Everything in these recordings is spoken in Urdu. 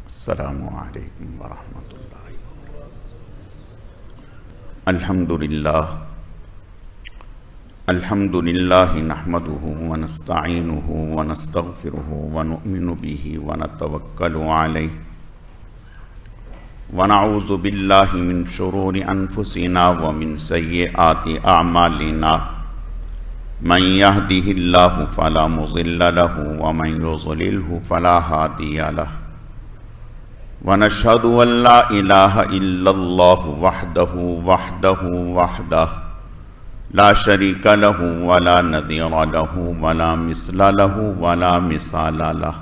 السلام علیکم ورحمۃ اللہ وبرکاتہ۔ الحمدللہ نحمده ونستعینه ونستغفره ونؤمن به ونتوکل علیہ ونعوذ باللہ من شرور انفسنا ومن سیئات اعمالنا من يهده اللہ فلا مضل له ومن يضلله فلا هادی له ونشهد أن لا إله إلا الله وحده لا شريك له ولا نظير له ولا مثل له ولا مثال له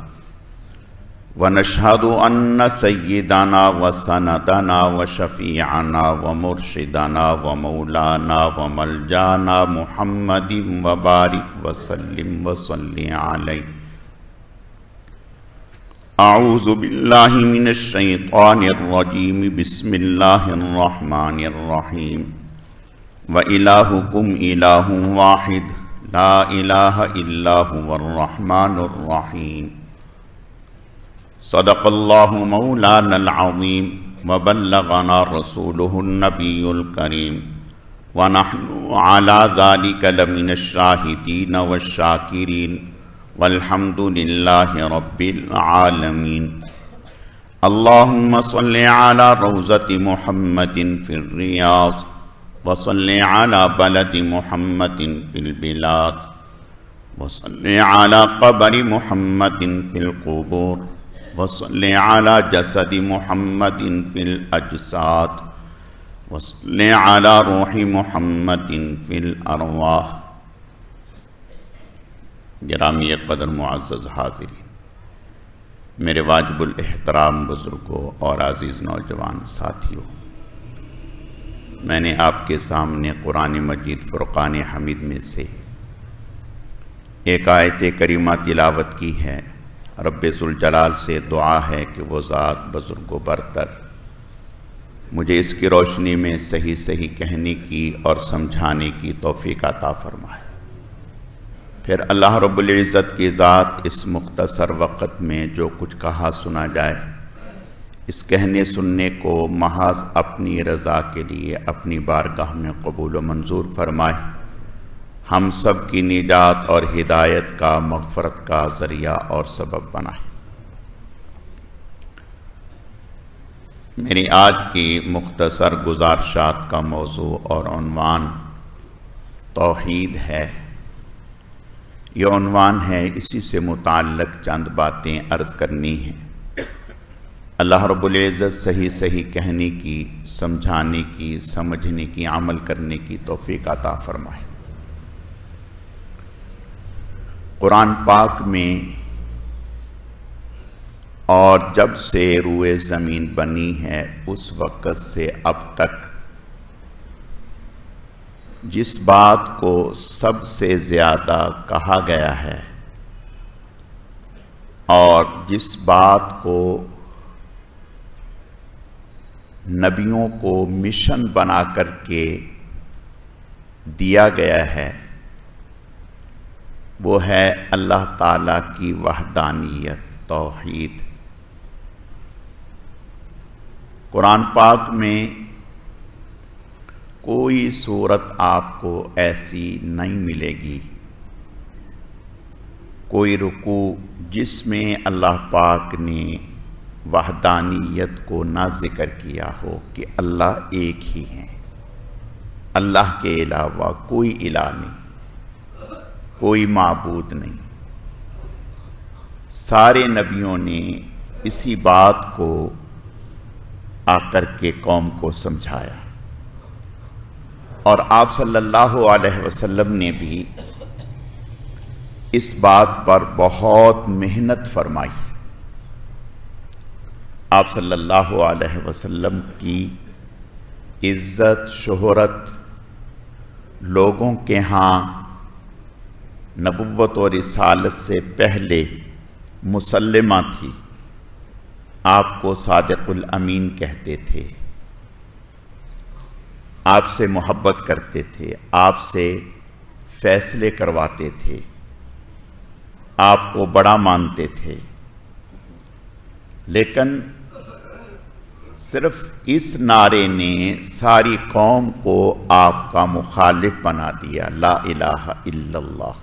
ونشهد أن سيدنا وسندنا وشفيعنا ومرشدنا ومولانا وملجانا محمد وبارك وسلم وصلي عليه۔ اعوذ باللہ من الشیطان الرجیم، بسم اللہ الرحمن الرحیم۔ وَإِلَٰهُكُمْ إِلَٰهٌ وَاحِدٌ لَا إِلَٰهَ إِلَّا هُوَ الرَّحْمَٰنُ الرَّحِيمُ۔ صدق اللہ مولانا العظیم وبلغنا رسولہ النبی الکریم ونحن علی ذلک لمن الشاہدین والشاکرین والحمد للہ رب العالمین۔ اللہم صل علی روضۃ محمد فی الریاض وصل علی بلد محمد فی البلاد وصل علی قبر محمد فی القبور وصل علی جسد محمد فی الاجساد وصل علی روح محمد فی الارواح۔ گرامی قدر معزز حاضرین، میرے واجب الاحترام بزرگوں اور عزیز نوجوان ساتھیوں، میں نے آپ کے سامنے قرآن مجید فرقان حمید میں سے ایک آیت کریمہ تلاوت کی ہے۔ رب ذوالجلال سے دعا ہے کہ وہ ذات بزرگ و برتر مجھے اس کی روشنی میں صحیح صحیح کہنے کی اور سمجھانے کی توفیق عطا فرمائے۔ پھر اللہ رب العزت کی ذات اس مختصر وقت میں جو کچھ کہا سنا جائے، اس کہنے سننے کو محض اپنی رضا کے لیے اپنی بارگاہ میں قبول و منظور فرمائے، ہم سب کی نجات اور ہدایت کا، مغفرت کا ذریعہ اور سبب بنائے۔ میری آج کی مختصر گزارشات کا موضوع اور عنوان توحید ہے۔ یہ عنوان ہے، اسی سے متعلق چند باتیں عرض کرنی ہیں۔ اللہ رب العزت صحیح صحیح کہنے کی، سمجھانے کی، سمجھنے کی، عمل کرنے کی توفیق عطا فرمائے۔ قرآن پاک میں اور جب سے روئے زمین بنی ہے اس وقت سے اب تک جس بات کو سب سے زیادہ کہا گیا ہے اور جس بات کو نبیوں کو مشن بنا کر کے دیا گیا ہے، وہ ہے اللہ تعالیٰ کی وحدانیت، توحید۔ قرآن پاک میں کوئی صورت آپ کو ایسی نہیں ملے گی، کوئی رکوع جس میں اللہ پاک نے وحدانیت کو نہ ذکر کیا ہو کہ اللہ ایک ہی ہیں، اللہ کے علاوہ کوئی الہ نہیں، کوئی معبود نہیں۔ سارے نبیوں نے اسی بات کو آ کر کے قوم کو سمجھایا، اور آپ صلی اللہ علیہ وسلم نے بھی اس بات پر بہت محنت فرمائی۔ آپ صلی اللہ علیہ وسلم کی عزت، شہرت لوگوں کے ہاں نبوت و رسالت سے پہلے مسلمہ تھی۔ آپ کو صادق الامین کہتے تھے، آپ سے محبت کرتے تھے، آپ سے فیصلے کرواتے تھے، آپ کو بڑا مانتے تھے۔ لیکن صرف اس نعرے نے ساری قوم کو آپ کا مخالف بنا دیا. لا الہ الا اللہ،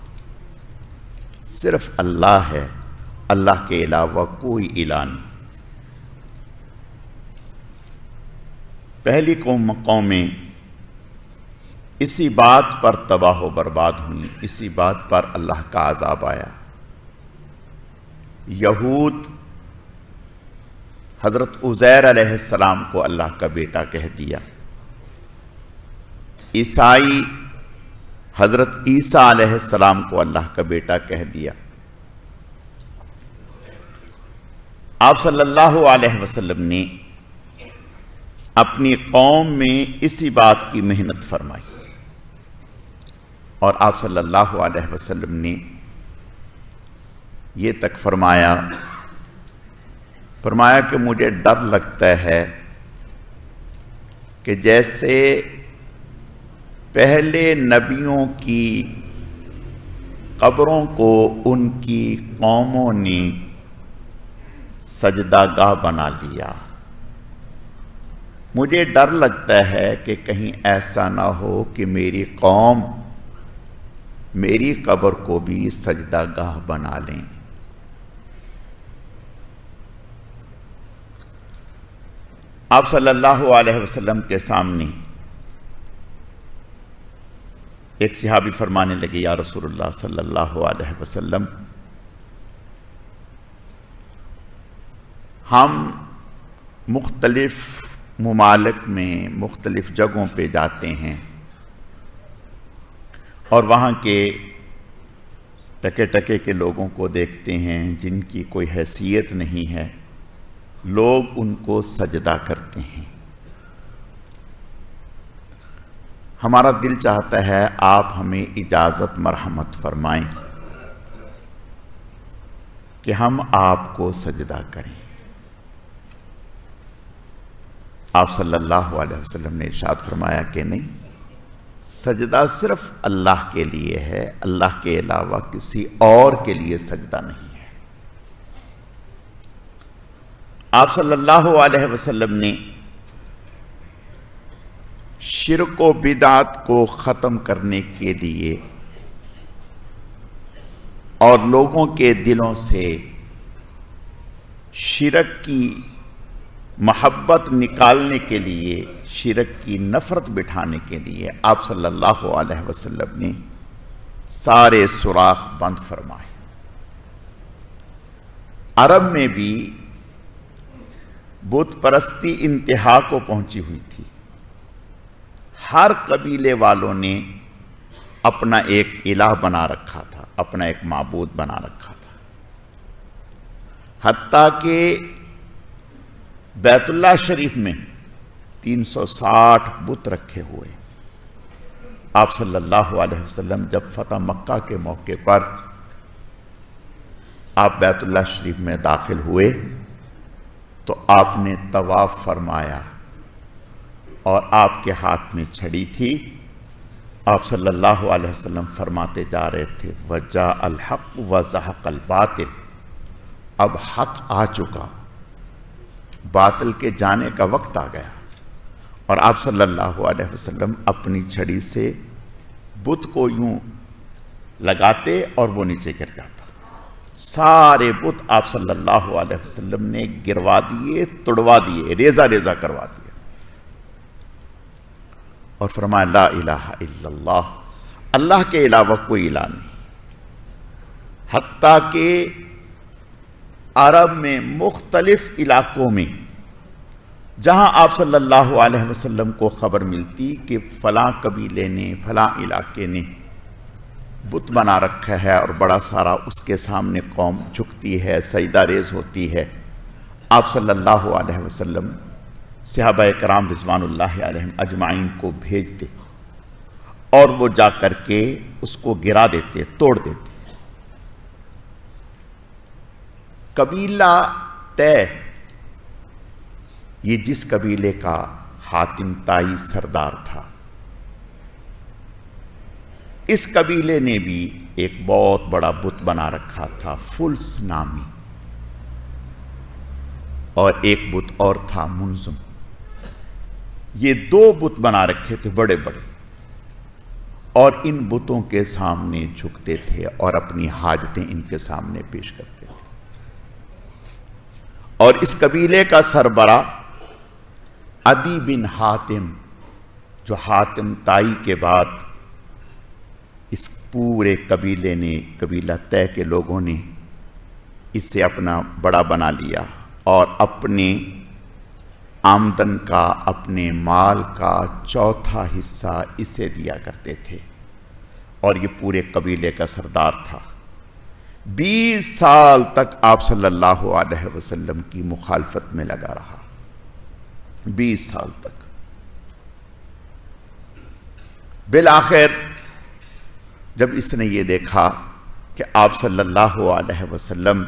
صرف اللہ ہے، اللہ کے علاوہ کوئی الہ نہیں. پہلی قومیں اسی بات پر تباہ و برباد ہوئیں، اسی بات پر اللہ کا عذاب آیا. یہود حضرت عزیر علیہ السلام کو اللہ کا بیٹا کہہ دیا. عیسائی حضرت عیسیٰ علیہ السلام کو اللہ کا بیٹا کہہ دیا. آپ صلی اللہ علیہ وسلم نے اپنی قوم میں اسی بات کی محنت فرمائی، اور آپ صلی اللہ علیہ وسلم نے یہ تک فرمایا کہ مجھے ڈر لگتا ہے کہ جیسے پہلے نبیوں کی قبروں کو ان کی قوموں نے سجدہ گاہ بنا لیا، مجھے ڈر لگتا ہے کہ کہیں ایسا نہ ہو کہ میری قوم میری قبر کو بھی سجدہ گاہ بنا لیں. آپ صلی اللہ علیہ وسلم کے سامنے ایک صحابی فرمانے لگے، یا رسول اللہ صلی اللہ علیہ وسلم، ہم مختلف ممالک میں مختلف جگہوں پہ جاتے ہیں اور وہاں کے ٹکے ٹکے کے لوگوں کو دیکھتے ہیں جن کی کوئی حیثیت نہیں ہے، لوگ ان کو سجدہ کرتے ہیں. ہمارا دل چاہتا ہے آپ ہمیں اجازت مرحمت فرمائیں کہ ہم آپ کو سجدہ کریں. آپ صلی اللہ علیہ وسلم نے ارشاد فرمایا کہ نہیں، سجدہ صرف اللہ کے لیے ہے، اللہ کے علاوہ کسی اور کے لیے سجدہ نہیں ہے. آپ صلی اللہ علیہ وسلم نے شرک و بدعت کو ختم کرنے کے لیے اور لوگوں کے دلوں سے شرک کی محبت نکالنے کے لیے، شرک کی نفرت بٹھانے کے لیے آپ صلی اللہ علیہ وسلم نے سارے سوراخ بند فرمائے. عرب میں بھی بت پرستی انتہا کو پہنچی ہوئی تھی. ہر قبیلے والوں نے اپنا ایک الہ بنا رکھا تھا، اپنا ایک معبود بنا رکھا تھا، حتیٰ کہ بیت اللہ شریف میں 360 بت رکھے ہوئے. آپ صلی اللہ علیہ وسلم جب فتح مکہ کے موقع پر آپ بیت اللہ شریف میں داخل ہوئے تو آپ نے طواف فرمایا اور آپ کے ہاتھ میں چھڑی تھی. آپ صلی اللہ علیہ وسلم فرماتے جا رہے تھے، وَجَاءَ الْحَقُّ وَزَهَقَ الْبَاطِلُ، اب حق آ چکا، باطل کے جانے کا وقت آ گیا. اور آپ صلی اللہ علیہ وسلم اپنی چھڑی سے بت کو یوں لگاتے اور وہ نیچے گر جاتا. سارے بت آپ صلی اللہ علیہ وسلم نے گروا دیے، توڑوا دیے، ریزہ ریزہ کروا دیا اور فرمایا لا الہ الا اللہ، اللہ کے علاوہ کوئی الہ نہیں. حتیٰ کہ عرب میں مختلف علاقوں میں جہاں آپ صلی اللہ علیہ وسلم کو خبر ملتی کہ فلاں قبیلے نے، فلاں علاقے نے بت بنا رکھا ہے اور بڑا سارا اس کے سامنے قوم جھکتی ہے، سجدہ ریز ہوتی ہے، آپ صلی اللہ علیہ وسلم صحابہ کرام رضوان اللہ علیہم اجمعین کو بھیجتے اور وہ جا کر کے اس کو گرا دیتے، توڑ دیتے. قبیلہ طے، یہ جس قبیلے کا حاتم طائی سردار تھا، اس قبیلے نے بھی ایک بہت بڑا بت بنا رکھا تھا فلس نامی، اور ایک بت اور تھا منظم. یہ 2 بت بنا رکھے تھے بڑے بڑے، اور ان بتوں کے سامنے جھکتے تھے اور اپنی حاجتیں ان کے سامنے پیش کرتے تھے۔ اور اس قبیلے کا سربراہ عدی بن حاتم، جو حاتم تائی کے بعد اس پورے قبیلے نے، قبیلہ طے کے لوگوں نے اسے اپنا بڑا بنا لیا اور اپنے آمدن کا، اپنے مال کا 1/4 حصہ اسے دیا کرتے تھے، اور یہ پورے قبیلے کا سردار تھا۔ 20 سال تک آپ صلی اللہ علیہ وسلم کی مخالفت میں لگا رہا، 20 سال تک۔ بالآخر جب اس نے یہ دیکھا کہ آپ صلی اللہ علیہ وسلم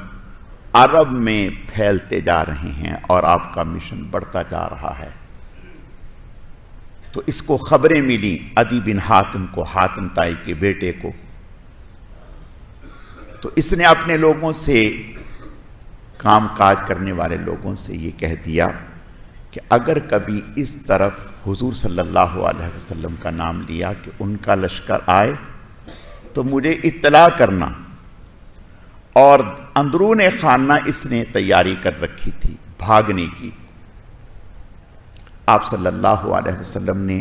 عرب میں پھیلتے جا رہے ہیں اور آپ کا مشن بڑھتا جا رہا ہے، تو اس کو خبریں ملی عدی بن حاتم کو، حاتم تائی کے بیٹے کو۔ تو اس نے اپنے لوگوں سے، کام کاج کرنے والے لوگوں سے یہ کہہ دیا کہ اگر کبھی اس طرف حضور صلی اللہ علیہ وسلم کا نام لیا کہ ان کا لشکر آئے تو مجھے اطلاع کرنا۔ اور اندرون خانہ اس نے تیاری کر رکھی تھی بھاگنے کی۔ آپ صلی اللہ علیہ وسلم نے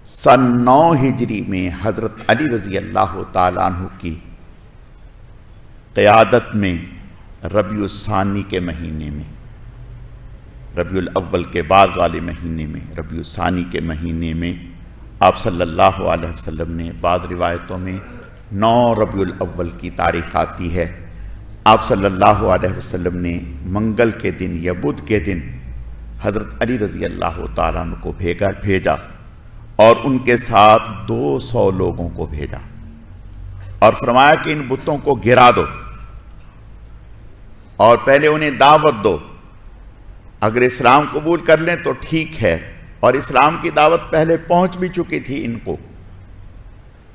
سن 9 ہجری میں حضرت علی رضی اللہ تعالیٰ عنہ کی قیادت میں ربیع الثانی کے مہینے میں، ربیع الاول کے بعد والے مہینے میں، ربیع الثانی کے مہینے میں آپ صلی اللہ علیہ وسلم نے، بعض روایتوں میں 9 ربیع الاول کی تاریخ آتی ہے، آپ صلی اللہ علیہ وسلم نے منگل کے دن یا بدھ کے دن حضرت علی رضی اللہ تعالیٰ عنہ کو بھیجا اور ان کے ساتھ 200 لوگوں کو بھیجا اور فرمایا کہ ان بتوں کو گرا دو اور پہلے انہیں دعوت دو، اگر اسلام قبول کر لیں تو ٹھیک ہے، اور اسلام کی دعوت پہلے پہنچ بھی چکی تھی ان کو،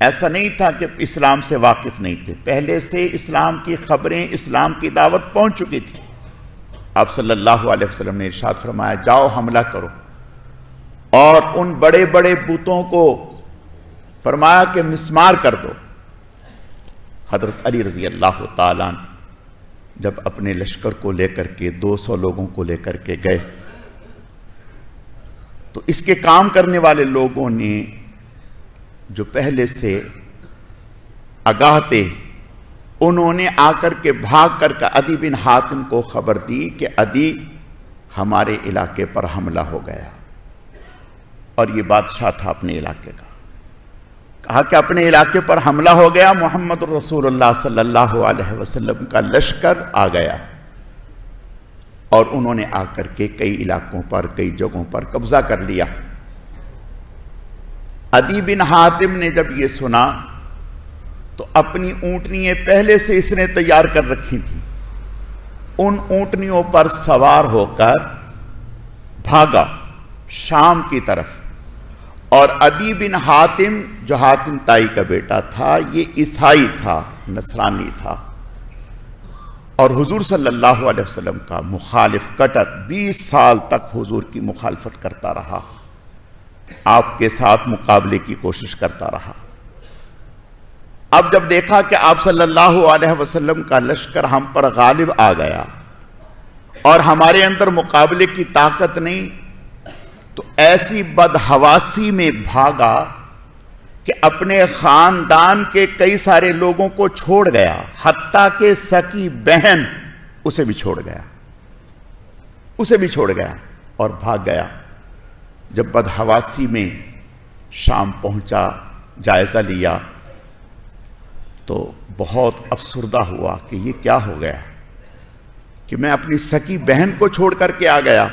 ایسا نہیں تھا کہ اسلام سے واقف نہیں تھے، پہلے سے اسلام کی خبریں، اسلام کی دعوت پہنچ چکی تھی۔ آپ صلی اللہ علیہ وسلم نے ارشاد فرمایا جاؤ حملہ کرو، اور ان بڑے بڑے بتوں کو فرمایا کہ مسمار کر دو۔ حضرت علی رضی اللہ تعالیٰ عنہ جب اپنے لشکر کو لے کر کے 200 لوگوں کو لے کر کے گئے تو اس کے کام کرنے والے لوگوں نے جو پہلے سے آگاہ تھے، انہوں نے آ کر کے بھاگ کر کے عدی بن حاتم کو خبر دی کہ عدی ہمارے علاقے پر حملہ ہو گیا، اور یہ بادشاہ تھا اپنے علاقے کا، کہا کہ اپنے علاقے پر حملہ ہو گیا، محمد رسول اللہ صلی اللہ علیہ وسلم کا لشکر آ گیا، اور انہوں نے آ کر کے کئی علاقوں پر، کئی جگہوں پر قبضہ کر لیا۔ عدی بن حاتم نے جب یہ سنا تو اپنی اونٹنیاں پہلے سے اس نے تیار کر رکھی تھی، ان اونٹنیوں پر سوار ہو کر بھاگا شام کی طرف، اور عدی بن حاتم جو حاتم تائی کا بیٹا تھا یہ عیسائی تھا، نصرانی تھا، اور حضور صلی اللہ علیہ وسلم کا مخالف کٹر، 20 سال تک حضور کی مخالفت کرتا رہا، آپ کے ساتھ مقابلے کی کوشش کرتا رہا۔ اب جب دیکھا کہ آپ صلی اللہ علیہ وسلم کا لشکر ہم پر غالب آ گیا اور ہمارے اندر مقابلے کی طاقت نہیں، تو ایسی بدحواسی میں بھاگا کہ اپنے خاندان کے کئی سارے لوگوں کو چھوڑ گیا، حتیٰ کہ سکی بہن اسے بھی چھوڑ گیا اور بھاگ گیا۔ جب بدحواسی میں شام پہنچا، جائزہ لیا تو بہت افسردہ ہوا کہ یہ کیا ہو گیا کہ میں اپنی سکی بہن کو چھوڑ کر کے آ گیا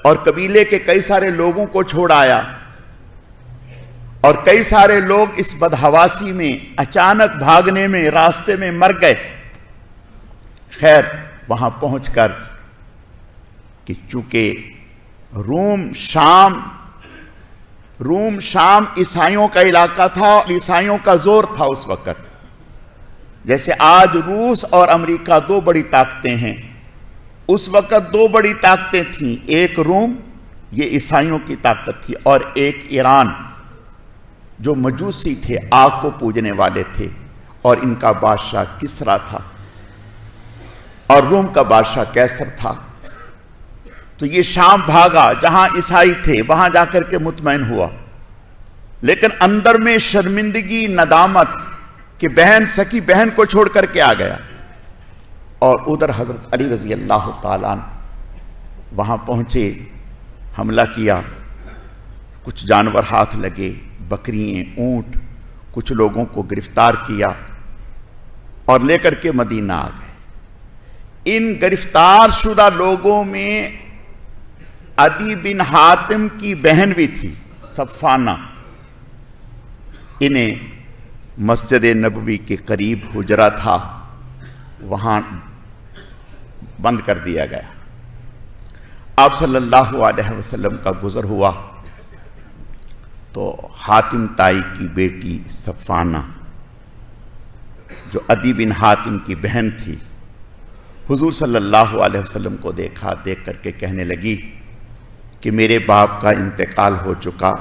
اور قبیلے کے کئی سارے لوگوں کو چھوڑ آیا، اور کئی سارے لوگ اس بدحواسی میں اچانک بھاگنے میں راستے میں مر گئے۔ خیر وہاں پہنچ کر کہ چونکہ روم شام عیسائیوں کا علاقہ تھا، عیسائیوں کا زور تھا اس وقت، جیسے آج روس اور امریکہ 2 بڑی طاقتیں ہیں، اس وقت 2 بڑی طاقتیں تھیں، ایک روم یہ عیسائیوں کی طاقت تھی، اور ایک ایران جو مجوسی تھے، آگ کو پوجنے والے تھے، اور ان کا بادشاہ کسرا تھا اور روم کا بادشاہ کیسر تھا۔ تو یہ شام بھاگا، جہاں عیسائی تھے وہاں جا کر کے مطمئن ہوا، لیکن اندر میں شرمندگی، ندامت کہ بہن، سکی بہن کو چھوڑ کر کے آ گیا۔ اور ادھر حضرت علی رضی اللہ تعالیٰ عنہ وہاں پہنچے، حملہ کیا، کچھ جانور ہاتھ لگے، بکریاں، اونٹ، کچھ لوگوں کو گرفتار کیا اور لے کر کے مدینہ آ گئے۔ ان گرفتار شدہ لوگوں میں عدی بن حاتم کی بہن بھی تھی، صفانہ۔ انہیں مسجد نبوی کے قریب حجرہ تھا، وہاں بند کر دیا گیا۔ آپ صلی اللہ علیہ وسلم کا گزر ہوا تو حاتم تائی کی بیٹی صفانہ، جو عدی بن حاتم کی بہن تھی، حضور صلی اللہ علیہ وسلم کو دیکھا، دیکھ کر کے کہنے لگی کہ میرے باپ کا انتقال ہو چکا،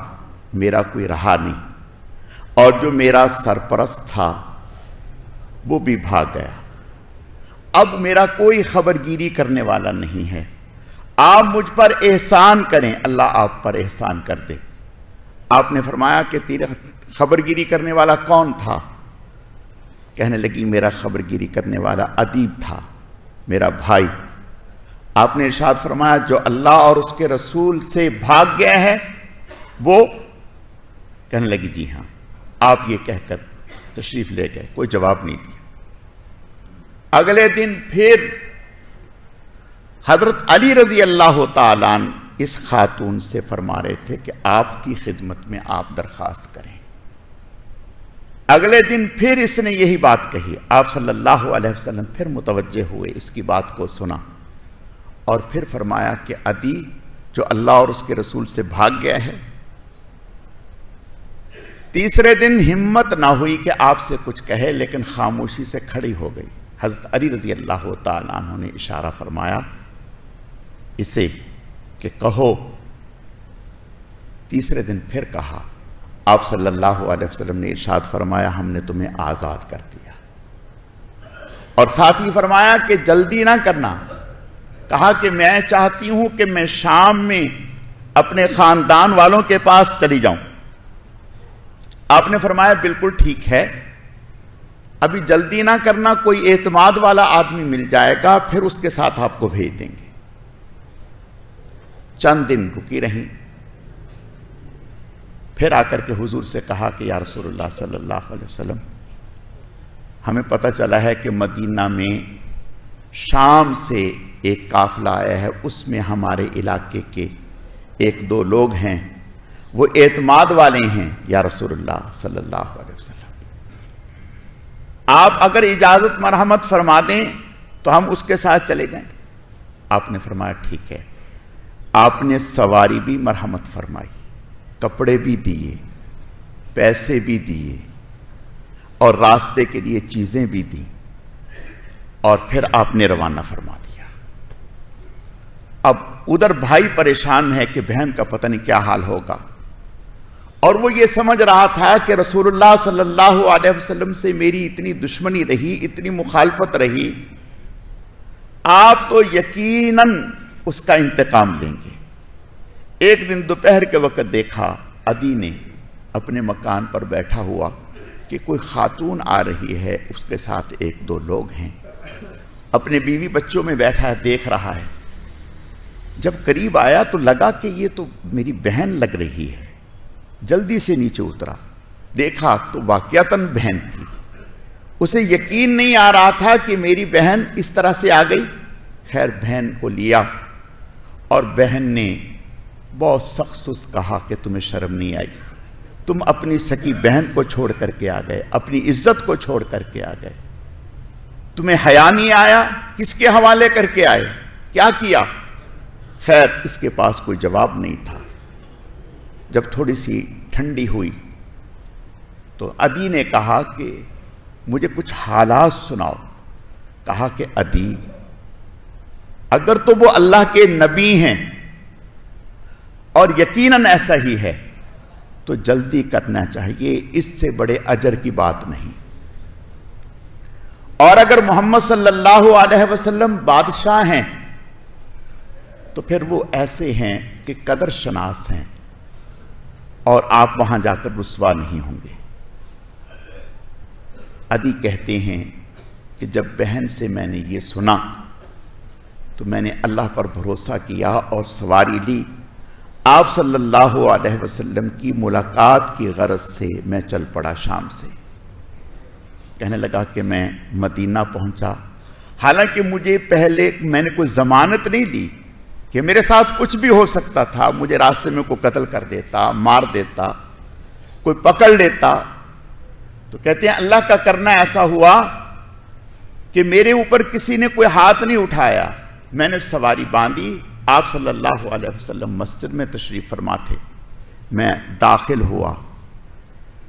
میرا کوئی رہا نہیں، اور جو میرا سرپرست تھا وہ بھی بھاگ گیا، اب میرا کوئی خبرگیری کرنے والا نہیں ہے، آپ مجھ پر احسان کریں، اللہ آپ پر احسان کر دے۔ آپ نے فرمایا کہ تیرے خبرگیری کرنے والا کون تھا؟ کہنے لگی میرا خبرگیری کرنے والا ادیب تھا، میرا بھائی۔ آپ نے ارشاد فرمایا جو اللہ اور اس کے رسول سے بھاگ گیا ہے وہ؟ کہنے لگی جی ہاں۔ آپ یہ کہہ کر تشریف لے گئے، کوئی جواب نہیں دیا۔ اگلے دن پھر حضرت علی رضی اللہ تعالیٰ عنہ اس خاتون سے فرما رہے تھے کہ آپ کی خدمت میں آپ درخواست کریں۔ اگلے دن پھر اس نے یہی بات کہی، آپ صلی اللہ علیہ وسلم پھر متوجہ ہوئے، اس کی بات کو سنا، اور پھر فرمایا کہ عدی جو اللہ اور اس کے رسول سے بھاگ گیا ہے۔ تیسرے دن ہمت نہ ہوئی کہ آپ سے کچھ کہے، لیکن خاموشی سے کھڑی ہو گئی۔ حضرت علی رضی اللہ تعالیٰ عنہ نے اشارہ فرمایا اسے کہ کہو۔ تیسرے دن پھر کہا، آپ صلی اللہ علیہ وسلم نے ارشاد فرمایا ہم نے تمہیں آزاد کر دیا، اور ساتھ ہی فرمایا کہ جلدی نہ کرنا۔ کہا کہ میں چاہتی ہوں کہ میں شام میں اپنے خاندان والوں کے پاس چلی جاؤں۔ آپ نے فرمایا بالکل ٹھیک ہے، ابھی جلدی نہ کرنا، کوئی اعتماد والا آدمی مل جائے گا، پھر اس کے ساتھ آپ کو بھیج دیں گے۔ چند دن رکی رہیں، پھر آ کر کے حضور سے کہا کہ یا رسول اللہ صلی اللہ علیہ وسلم، ہمیں پتہ چلا ہے کہ مدینہ میں شام سے ایک قافلہ آیا ہے، اس میں ہمارے علاقے کے ایک دو لوگ ہیں، وہ اعتماد والے ہیں یا رسول اللہ صلی اللہ علیہ وسلم، آپ اگر اجازت مرحمت فرما دیں تو ہم اس کے ساتھ چلے جائیں۔ آپ نے فرمایا ٹھیک ہے۔ آپ نے سواری بھی مرحمت فرمائی، کپڑے بھی دیے، پیسے بھی دیے، اور راستے کے لیے چیزیں بھی دیں، اور پھر آپ نے روانہ فرما دیا۔ اب ادھر بھائی پریشان ہے کہ بہن کا پتہ نہیں کیا حال ہوگا، اور وہ یہ سمجھ رہا تھا کہ رسول اللہ صلی اللہ علیہ وسلم سے میری اتنی دشمنی رہی، اتنی مخالفت رہی، آپ تو یقیناً اس کا انتقام لیں گے۔ ایک دن دوپہر کے وقت دیکھا عدی نے اپنے مکان پر بیٹھا ہوا کہ کوئی خاتون آ رہی ہے، اس کے ساتھ ایک دو لوگ ہیں، اپنے بیوی بچوں میں بیٹھا ہے، دیکھ رہا ہے۔ جب قریب آیا تو لگا کہ یہ تو میری بہن لگ رہی ہے، جلدی سے نیچے اترا، دیکھا تو واقعتاً بہن تھی۔ اسے یقین نہیں آ رہا تھا کہ میری بہن اس طرح سے آ گئی۔ خیر بہن کو لیا، اور بہن نے بہت سخت سست کہا کہ تمہیں شرم نہیں آئی، تم اپنی سکی بہن کو چھوڑ کر کے آ گئے، اپنی عزت کو چھوڑ کر کے آ گئے، تمہیں حیا نہیں آیا، کس کے حوالے کر کے آئے، کیا کیا؟ خیر اس کے پاس کوئی جواب نہیں تھا۔ جب تھوڑی سی ٹھنڈی ہوئی تو عدی نے کہا کہ مجھے کچھ حالات سناؤ۔ کہا کہ عدی، اگر تو وہ اللہ کے نبی ہیں اور یقیناً ایسا ہی ہے تو جلدی کرنا چاہیے، اس سے بڑے اجر کی بات نہیں۔ اور اگر محمد صلی اللہ علیہ وسلم بادشاہ ہیں تو پھر وہ ایسے ہیں کہ قدر شناس ہیں، اور آپ وہاں جا کر رسوا نہیں ہوں گے۔ عدی کہتے ہیں کہ جب بہن سے میں نے یہ سنا تو میں نے اللہ پر بھروسہ کیا اور سواری لی، آپ صلی اللہ علیہ وسلم کی ملاقات کی غرض سے میں چل پڑا شام سے۔ کہنے لگا کہ میں مدینہ پہنچا، حالانکہ مجھے پہلے میں نے کوئی ضمانت نہیں لی کہ میرے ساتھ کچھ بھی ہو سکتا تھا، مجھے راستے میں کوئی قتل کر دیتا، مار دیتا، کوئی پکڑ لیتا۔ تو کہتے ہیں اللہ کا کرنا ایسا ہوا کہ میرے اوپر کسی نے کوئی ہاتھ نہیں اٹھایا، میں نے سواری باندھی، آپ صلی اللہ علیہ وسلم مسجد میں تشریف فرما تھے، میں داخل ہوا،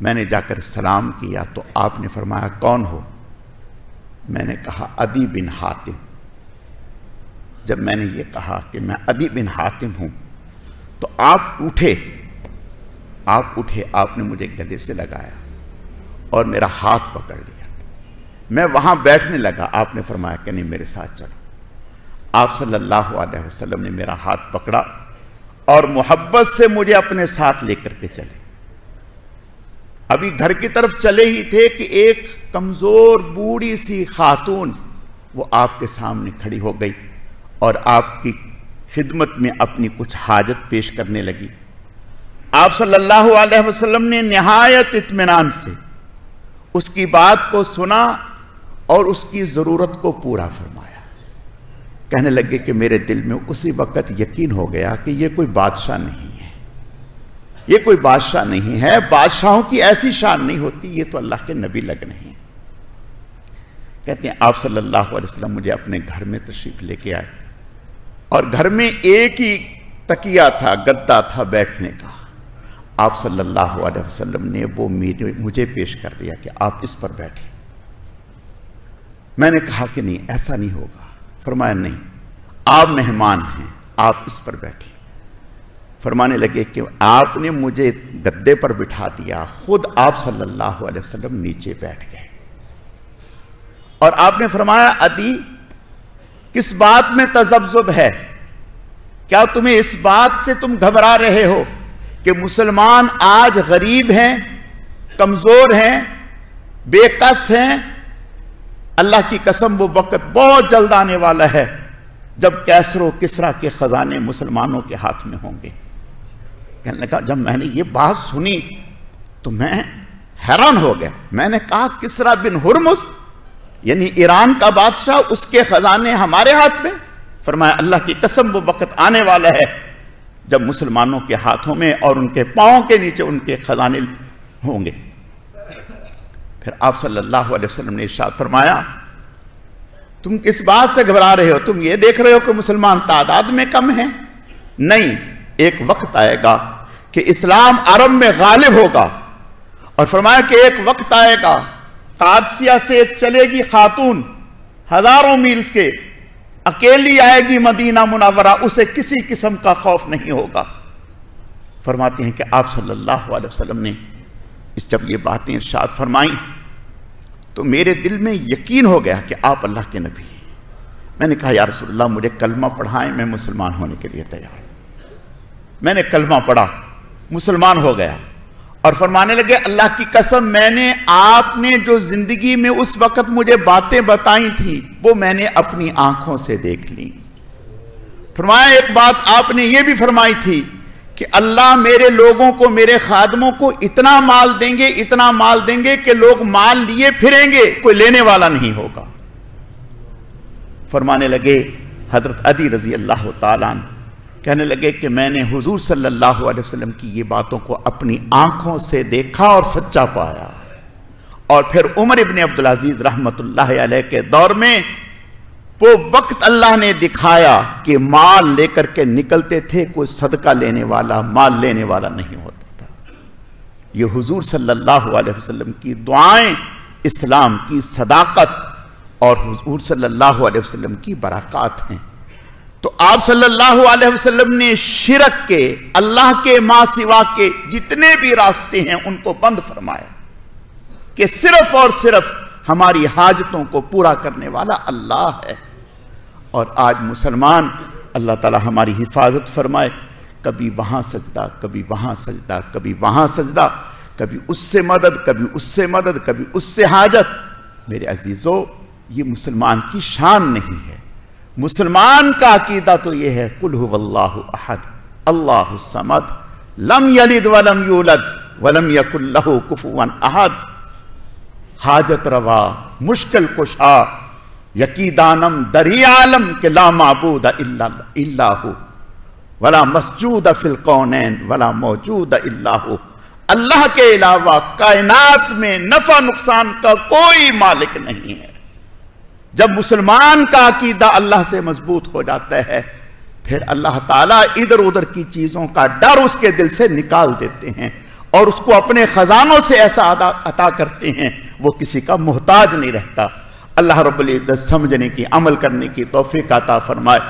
میں نے جا کر سلام کیا تو آپ نے فرمایا کون ہو؟ میں نے کہا عدی بن حاتم۔ جب میں نے یہ کہا کہ میں عدی بن حاتم ہوں تو آپ اٹھے، آپ نے مجھے گلے سے لگایا اور میرا ہاتھ پکڑ لیا۔ میں وہاں بیٹھنے لگا، آپ نے فرمایا کہ نہیں میرے ساتھ چلو۔ آپ صلی اللہ علیہ وسلم نے میرا ہاتھ پکڑا اور محبت سے مجھے اپنے ساتھ لے کر کے چلے۔ ابھی گھر کی طرف چلے ہی تھے کہ ایک کمزور بوڑھی سی خاتون وہ آپ کے سامنے کھڑی ہو گئی اور آپ کی خدمت میں اپنی کچھ حاجت پیش کرنے لگی۔ آپ صلی اللہ علیہ وسلم نے نہایت اطمینان سے اس کی بات کو سنا اور اس کی ضرورت کو پورا فرمایا۔ کہنے لگے کہ میرے دل میں اسی وقت یقین ہو گیا کہ یہ کوئی بادشاہ نہیں ہے، یہ کوئی بادشاہ نہیں ہے، بادشاہوں کی ایسی شان نہیں ہوتی، یہ تو اللہ کے نبی لگ رہے ہیں۔ کہتے ہیں آپ صلی اللہ علیہ وسلم مجھے اپنے گھر میں تشریف لے کے آئے، اور گھر میں ایک ہی تکیہ تھا، گدا تھا بیٹھنے کا۔ آپ صلی اللہ علیہ وسلم نے وہ مجھے پیش کر دیا کہ آپ اس پر بیٹھیں۔ میں نے کہا کہ نہیں، ایسا نہیں ہوگا۔ فرمایا نہیں، آپ مہمان ہیں، آپ اس پر بیٹھیں۔ فرمانے لگے کہ آپ نے مجھے گدے پر بٹھا دیا، خود آپ صلی اللہ علیہ وسلم نیچے بیٹھ گئے، اور آپ نے فرمایا عدی کس بات میں تذبذب ہے؟ کیا تمہیں اس بات سے تم گھبرا رہے ہو کہ مسلمان آج غریب ہیں، کمزور ہیں، بے کس ہیں؟ اللہ کی قسم وہ وقت بہت جلد آنے والا ہے جب کیسر و کسرا کے خزانے مسلمانوں کے ہاتھ میں ہوں گے۔ کہنے لگا جب میں نے یہ بات سنی تو میں حیران ہو گیا۔ میں نے کہا کسرا بن ہرمز یعنی ایران کا بادشاہ، اس کے خزانے ہمارے ہاتھ میں؟ فرمایا اللہ کی قسم وہ وقت آنے والا ہے جب مسلمانوں کے ہاتھوں میں اور ان کے پاؤں کے نیچے ان کے خزانے ہوں گے۔ پھر آپ صلی اللہ علیہ وسلم نے ارشاد فرمایا تم کس بات سے گھبرا رہے ہو؟ تم یہ دیکھ رہے ہو کہ مسلمان تعداد میں کم ہیں؟ نہیں، ایک وقت آئے گا کہ اسلام عرب میں غالب ہوگا، اور فرمایا کہ ایک وقت آئے گا قادسیہ سے ایک چلے گی خاتون، ہزاروں میل کے، اکیلی آئے گی مدینہ منورہ، اسے کسی قسم کا خوف نہیں ہوگا۔ فرماتے ہیں کہ آپ صلی اللہ علیہ وسلم نے جب یہ باتیں ارشاد فرمائیں تو میرے دل میں یقین ہو گیا کہ آپ اللہ کے نبی ہیں۔ میں نے کہا یا رسول اللہ مجھے کلمہ پڑھائیں، میں مسلمان ہونے کے لیے تیار ہوں۔ میں نے کلمہ پڑھا، مسلمان ہو گیا، اور فرمانے لگے اللہ کی قسم میں نے آپ نے جو زندگی میں اس وقت مجھے باتیں بتائی تھیں وہ میں نے اپنی آنکھوں سے دیکھ لی۔ فرمایا ایک بات آپ نے یہ بھی فرمائی تھی کہ اللہ میرے لوگوں کو، میرے خادموں کو اتنا مال دیں گے، اتنا مال دیں گے کہ لوگ مال لیے پھریں گے، کوئی لینے والا نہیں ہوگا۔ فرمانے لگے حضرت عدی رضی اللہ تعالیٰ عنہ کہنے لگے کہ میں نے حضور صلی اللہ علیہ وسلم کی یہ باتوں کو اپنی آنکھوں سے دیکھا اور سچا پایا۔ اور پھر عمر ابن عبدالعزیز رحمت اللہ علیہ کے دور میں وہ وقت اللہ نے دکھایا کہ مال لے کر کے نکلتے تھے، کوئی صدقہ لینے والا، مال لینے والا نہیں ہوتا تھا۔ یہ حضور صلی اللہ علیہ وسلم کی دعائیں، اسلام کی صداقت اور حضور صلی اللہ علیہ وسلم کی برکات ہیں۔ تو آپ صلی اللہ علیہ وسلم نے شرک کے، اللہ کے ماں سوا کے جتنے بھی راستے ہیں ان کو بند فرمایا کہ صرف اور صرف ہماری حاجتوں کو پورا کرنے والا اللہ ہے۔ اور آج مسلمان، اللہ تعالی ہماری حفاظت فرمائے، کبھی وہاں سجدہ، کبھی وہاں سجدہ، کبھی وہاں سجدہ، کبھی اس سے مدد، کبھی اس سے مدد، کبھی اس سے حاجت۔ میرے عزیزو، یہ مسلمان کی شان نہیں ہے۔ مسلمان کا عقیدہ تو یہ ہے قل هو اللہ احد اللہ الصمد لم یلد ولم یولد ولم یکن لہ کفوا احد۔ حاجت روا، مشکل کشا، یقیدانم دری عالم کہ لا معبود الا ہو ولا مسجود فی الکونین ولا موجود الا ہو۔ اللہ کے علاوہ کائنات میں نفع نقصان کا کوئی مالک نہیں ہے۔ جب مسلمان کا عقیدہ اللہ سے مضبوط ہو جاتا ہے، پھر اللہ تعالیٰ ادھر ادھر کی چیزوں کا ڈر اس کے دل سے نکال دیتے ہیں اور اس کو اپنے خزانوں سے ایسا عطا کرتے ہیں وہ کسی کا محتاج نہیں رہتا۔ اللہ رب العزت سمجھنے کی، عمل کرنے کی توفیق عطا فرمائے۔